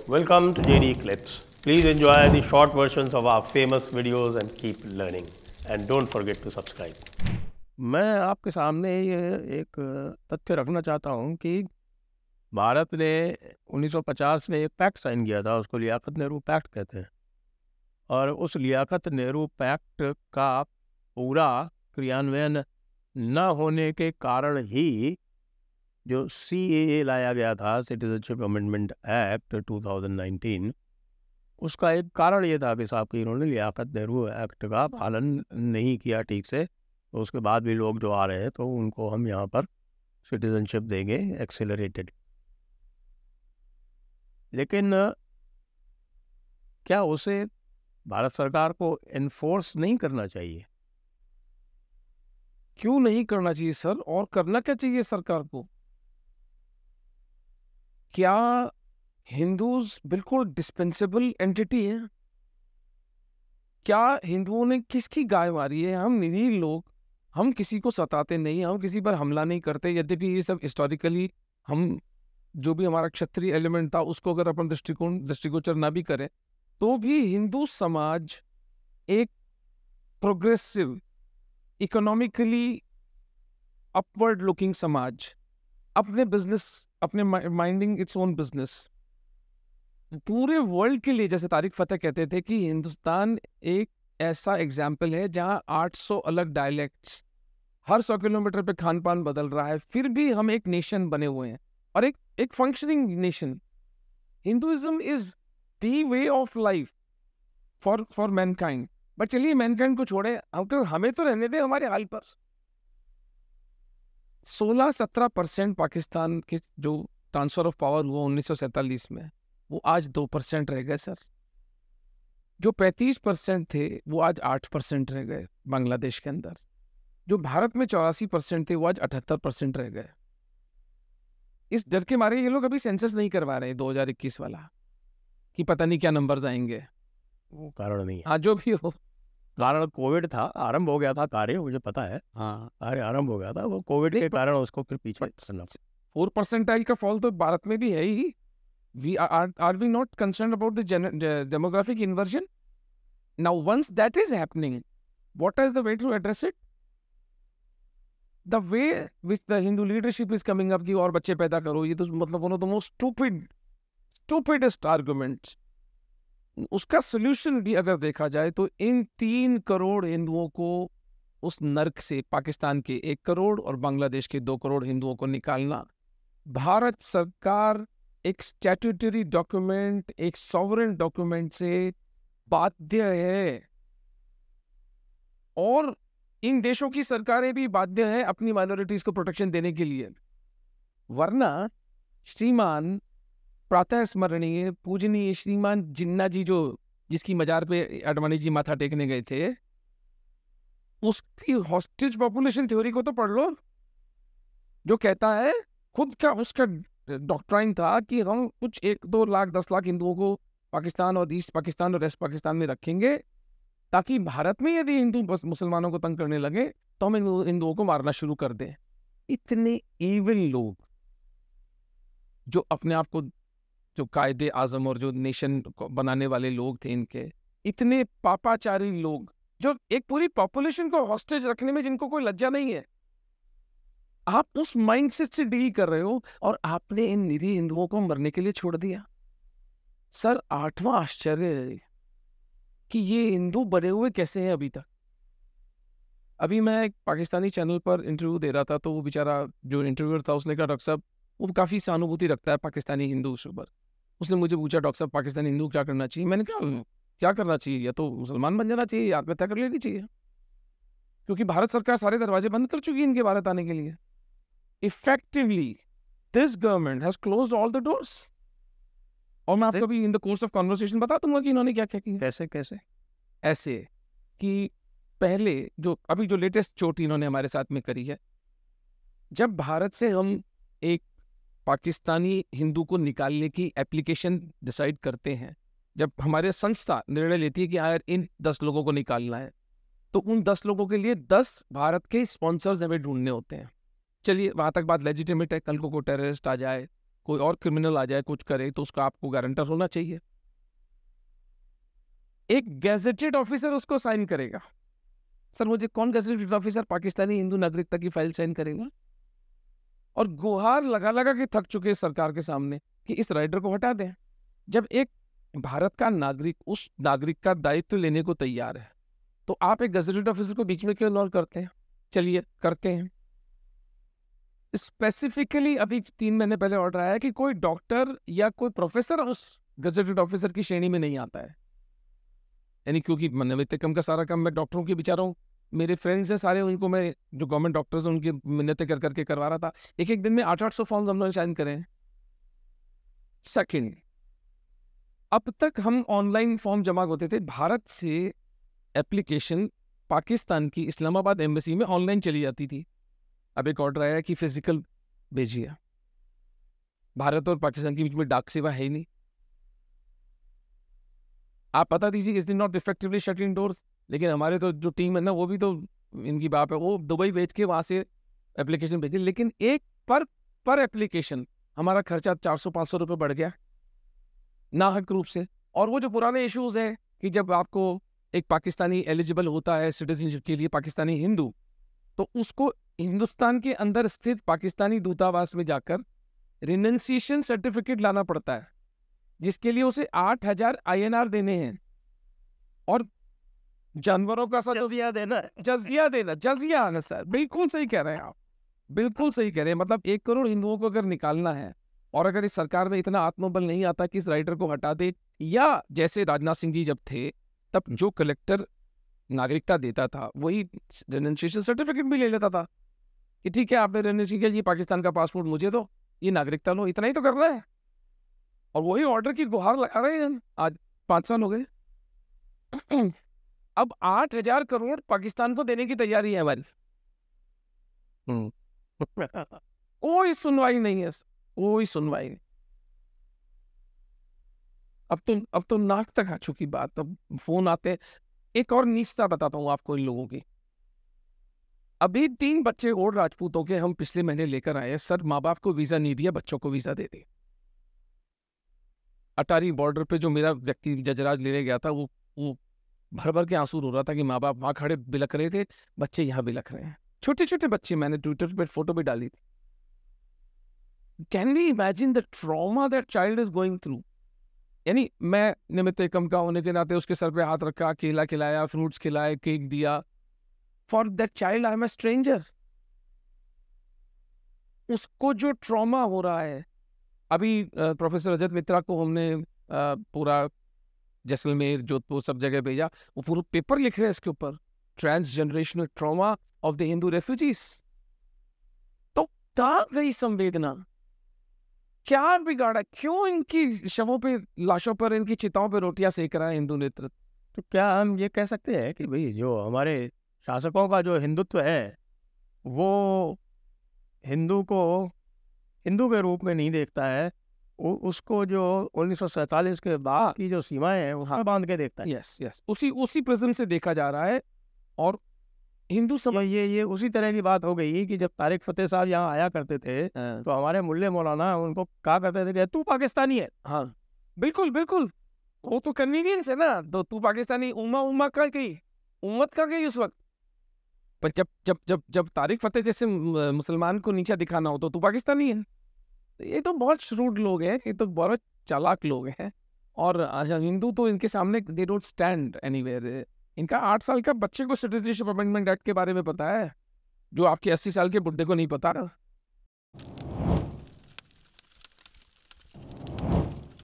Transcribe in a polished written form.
Welcome to JD Clips. Please enjoy the short versions of our famous videos and keep learning. And don't forget to subscribe. मैं आपके सामने ये एक तथ्य रखना चाहता हूँ कि भारत ने 1950 में एक पैक्ट साइन किया था, उसको लियाकत नेहरू पैक्ट कहते हैं। और उस लियाकत नेहरू पैक्ट का पूरा क्रियान्वयन न होने के कारण ही जो CAA लाया गया था, सिटीजनशिप अमेंडमेंट एक्ट 2019, उसका एक कारण ये था कि साहब कि इन्होंने लियाकत नेहरू एक्ट का पालन नहीं किया ठीक से। तो उसके बाद भी लोग जो आ रहे हैं तो उनको हम यहाँ पर सिटीजनशिप देंगे एक्सेलरेटेड। लेकिन क्या उसे भारत सरकार को एनफोर्स नहीं करना चाहिए? क्यों नहीं करना चाहिए सर? और करना क्या चाहिए सरकार को? क्या हिंदूज बिल्कुल डिस्पेंसेबल एंटिटी है? क्या हिंदुओं ने किसकी गाय मारी है? हम निरीह लोग, हम किसी को सताते नहीं, हम किसी पर हमला नहीं करते। यद्यपि ये सब हिस्टोरिकली हम जो भी हमारा क्षत्रिय एलिमेंट था उसको अगर अपन दृष्टिगोचर ना भी करें तो भी हिंदू समाज एक प्रोग्रेसिव, इकोनॉमिकली अपवर्ड लुकिंग समाज, अपने बिजनेस, अपने माइंडिंग इट्स ओन बिजनेस, पूरे वर्ल्ड के लिए, जैसे तारिक फतेह कहते थे कि हिंदुस्तान एक ऐसा एग्जाम्पल है जहां 800 अलग डायलेक्ट्स, हर 100 किलोमीटर पे खान पान बदल रहा है, फिर भी हम एक नेशन बने हुए हैं और एक functioning nation. Hinduism is the way of life for Mankind. But चलिए मैनकाइंड को छोड़े, हमें तो रहने दे हमारे हाल पर। 16-17% पाकिस्तान के जो ट्रांसफर ऑफ पावर हुआ 1947 में, वो आज 2% रह गए सर। जो 35% थे वो आज 8% रह गए बांग्लादेश के अंदर। जो भारत में 84% थे वो आज 78% रह गए। इस डर के मारे ये लोग अभी सेंसस नहीं करवा रहे 2021 वाला, कि पता नहीं क्या नंबर्स आएंगे। वो कारण नहीं है। हाँ, जो भी हो, कारण कोविड था, आरंभ हो गया था कार्य, मुझे पता है। हाँ, कार्य आरंभ हो गया था, वो कोविड के कारण उसको फिर पीछे 4% का फॉल तो भारत में भी है ही। Are we not concerned about the demographic inversion? Now, once that is happening, what is the way to address it? The way which the Hindu leadership is coming up कि और बच्चे पैदा करो, ये तो मतलब one of the most stupidest arguments. उसका solution भी अगर देखा जाए तो इन 3 करोड़ हिंदुओं को उस नर्क से, पाकिस्तान के 1 करोड़ और बांग्लादेश के 2 करोड़ हिंदुओं को निकालना, भारत सरकार एक स्टैट्यूटरी डॉक्यूमेंट, एक सॉवरेन डॉक्यूमेंट से बाध्य है। और इन देशों की सरकारें भी बाध्य है अपनी माइनॉरिटीज को प्रोटेक्शन देने के लिए। वरना श्रीमान प्रातः स्मरणीय पूजनीय श्रीमान जिन्ना जी, जो जिसकी मजार पे अडवाणी जी माथा टेकने गए थे, उसकी हॉस्टेज पॉपुलेशन थ्योरी को तो पढ़ लो, जो कहता है खुद का उसका डॉक्ट्राइन था कि हम कुछ 1-2 लाख 10 लाख हिंदुओं को पाकिस्तान और ईस्ट पाकिस्तान और वेस्ट पाकिस्तान में रखेंगे, ताकि भारत में यदि हिंदू मुसलमानों को तंग करने लगे तो हम हिंदुओं को मारना शुरू कर दें। इतने इविल लोग, जो अपने आप को जो कायदे आजम और जो नेशन बनाने वाले लोग थे, इनके इतने पापाचारी लोग, जो एक पूरी पॉपुलेशन को हॉस्टेज रखने में जिनको कोई लज्जा नहीं है। आप उस माइंडसेट से डील कर रहे हो और आपने इन निरीह हिंदुओं को मरने के लिए छोड़ दिया। सर, 8वां आश्चर्य है कि ये हिंदू बने हुए कैसे हैं अभी तक। अभी मैं एक पाकिस्तानी चैनल पर इंटरव्यू दे रहा था, तो वो बेचारा जो इंटरव्यूअर था उसने कहा, डॉक्टर साहब, वो काफ़ी सहानुभूति रखता है पाकिस्तानी हिंदू पर। उसने मुझे पूछा, डॉक्टर साहब पाकिस्तानी हिंदू क्या करना चाहिए? मैंने कहा, क्या करना चाहिए? या तो मुसलमान बन जाना चाहिए या आत्महत्या कर लेनी चाहिए, क्योंकि भारत सरकार सारे दरवाजे बंद कर चुकी है इनके भारत आने के लिए। Effectively, this government has closed all the doors. और मैं आपको भी in the course of conversation बता दूंगा कि इन्होंने क्या क्या किया। कैसे ऐसे कि पहले अभी जो लेटेस्ट चोटी इन्होंने हमारे साथ में करी है, जब भारत से हम एक पाकिस्तानी हिंदू को निकालने की एप्लीकेशन डिसाइड करते हैं, जब हमारे संस्था निर्णय लेती है कि यार इन 10 लोगों को निकालना है, तो उन 10 लोगों के लिए 10 भारत के स्पॉन्सर्स हमें ढूंढने होते हैं। चलिए, वहां तक बात लेजिटिमेट है। कल को कोई टेररिस्ट आ जाए, कोई और क्रिमिनल आ जाए कुछ करे तो उसका आपको गारंटर होना चाहिए। एक गैजेटेड ऑफिसर उसको साइन करेगा। सर मुझे कौन गैजेटेड ऑफिसर पाकिस्तानी हिंदू नागरिकता की फाइल साइन करेगा? और गुहार लगा लगा के थक चुके हैं सरकार के सामने कि इस राइडर को हटा दें। जब एक भारत का नागरिक उस नागरिक का दायित्व लेने को तैयार है तो आप एक गजेटेड ऑफिसर को बीच में क्यों इन्वॉल्व करते हैं? चलिए करते हैं। स्पेसिफिकली अभी 3 महीने पहले ऑर्डर आया कि कोई डॉक्टर या कोई प्रोफेसर उस गजेटेड ऑफिसर की श्रेणी में नहीं आता है। यानी क्योंकि निमित्तकम का सारा काम मैं डॉक्टरों के बेचारा हूँ, मेरे फ्रेंड्स हैं सारे, उनको मैं जो गवर्नमेंट डॉक्टर्स हैं उनकी मिन्नतें कर करके करवा रहा था। एक दिन में 800-800 फॉर्म हम लोग साइन करें। सेकंड, अब तक हम ऑनलाइन फॉर्म जमा होते थे। भारत से एप्लीकेशन पाकिस्तान की इस्लामाबाद एम्बेसी में ऑनलाइन चली जाती थी। अब एक ऑर्डर आया कि फिजिकल भेजिए। भारत और पाकिस्तान के बीच में डाक सेवा है ही नहीं। आप पता दीजिए इस दिन नॉट इफेक्टिवली शटिंग डोर्स, लेकिन हमारे तो जो टीम है ना वो भी तो इनकी बात है, वो दुबई भेज के वहां से एप्लीकेशन भेजी। लेकिन एक पर एप्लीकेशन हमारा खर्चा 400-500 रुपये बढ़ गया नाहक रूप से। और वो जो पुराने इश्यूज है कि जब आपको एक पाकिस्तानी एलिजिबल होता है सिटीजनशिप के लिए, पाकिस्तानी हिंदू, तो उसको हिंदुस्तान के अंदर स्थित पाकिस्तानी दूतावास में जाकर रिनंसिएशन सर्टिफिकेट लाना पड़ता है, जिसके लिए उसे 8,000 INR देने हैं। और जानवरों का सा जजिया देना, जजिया आना। सर बिल्कुल सही कह रहे हैं आप, बिल्कुल सही कह रहे हैं। मतलब 1 करोड़ हिंदुओं को अगर निकालना है और अगर इस सरकार में इतना आत्मबल नहीं आता कि इस राइटर को हटा दे, या जैसे राजनाथ सिंह जी जब थे तब जो कलेक्टर नागरिकता देता था वही रेनंसिएशन सर्टिफिकेट भी ले लेता था कि ठीक है आपने रेनंसिएशन किया, ये पाकिस्तान का पासपोर्ट मुझे दो, ये नागरिकता लो, इतना ही तो करना है। और वही ऑर्डर की गुहार लगा रहे हैं। आज 5 साल हो गए। अब 8,000 करोड़ पाकिस्तान को देने की तैयारी है हमारी। कोई सुनवाई नहीं है, कोई सुनवाई नहीं। अब तो नाक तक आ चुकी बात। अब फोन आते। एक और नीचता बताता हूं आपको इन लोगों की। अभी 3 बच्चे और राजपूतों के हम पिछले महीने लेकर आए। सर माँ बाप को वीजा नहीं दिया, बच्चों को वीजा दे दी। अटारी बॉर्डर पे जो मेरा व्यक्ति जजराज लेने गया था वो भर भर के आंसू रो रहा था कि माँ बाप वहां खड़े बिलख रहे थे, बच्चे यहाँ बिलख रहे हैं। छोटे छोटे बच्चे, मैंने ट्विटर पे फोटो भी डाली थी। Can we imagine the trauma that child is going through? यानी मैं निमित्त एकम का होने के नाते उसके सर पे हाथ रखा, केला खिलाया, फ्रूट्स खिलाए, केक दिया। For that child I am a stranger. उसको जो ट्रॉमा हो रहा है। अभी प्रोफेसर रजत मित्रा को हमने पूरा जैसलमेर, जोधपुर, सब जगह भेजा। वो पूरा पेपर लिख रहे हैं इसके ऊपर, transgenerational trauma of the Hindu refugees. तो कहाँ गई संवेदना? क्या बिगाड़ा? क्यों इनकी शवों पे, लाशों पर, इनकी चिताओं पे रोटियां सेक रहा है हिंदू नेतृत्व? तो क्या हम ये कह सकते हैं कि भाई जो हमारे शासकों का जो हिंदुत्व है वो हिंदू को हिंदू के रूप में नहीं देखता है, उसको जो 1947 के बाद की जो सीमाएं हैं उसमें बांध के देखता है। यस, उसी प्रिज्म से देखा जा रहा है। और हिंदू समाज ये उसी तरह की बात हो गई कि जब तारिक फतेह साहब यहाँ आया करते थे तो हमारे मुल्ले मौलाना उनको कहा करते थे कि तू पाकिस्तानी है। हाँ बिल्कुल, वो तो कन्वीनियंस है ना। तो तू पाकिस्तानी, उम्मा का गई, उम्मत का गई उस वक्त। पर जब तारिक फतेह जैसे मुसलमान को नीचा दिखाना हो तो तू पाकिस्तानी है। ये तो बहुत श्रूड लोग हैं, ये तो बहुत चालाक लोग हैं। और हिंदू तो इनके सामने दे डोंट स्टैंड एनीवेयर। इनका 8 साल का बच्चे को सिटीजनशिप अमेंडमेंट एक्ट के बारे में पता है, जो आपके 80 साल के बुड्ढे को नहीं पता।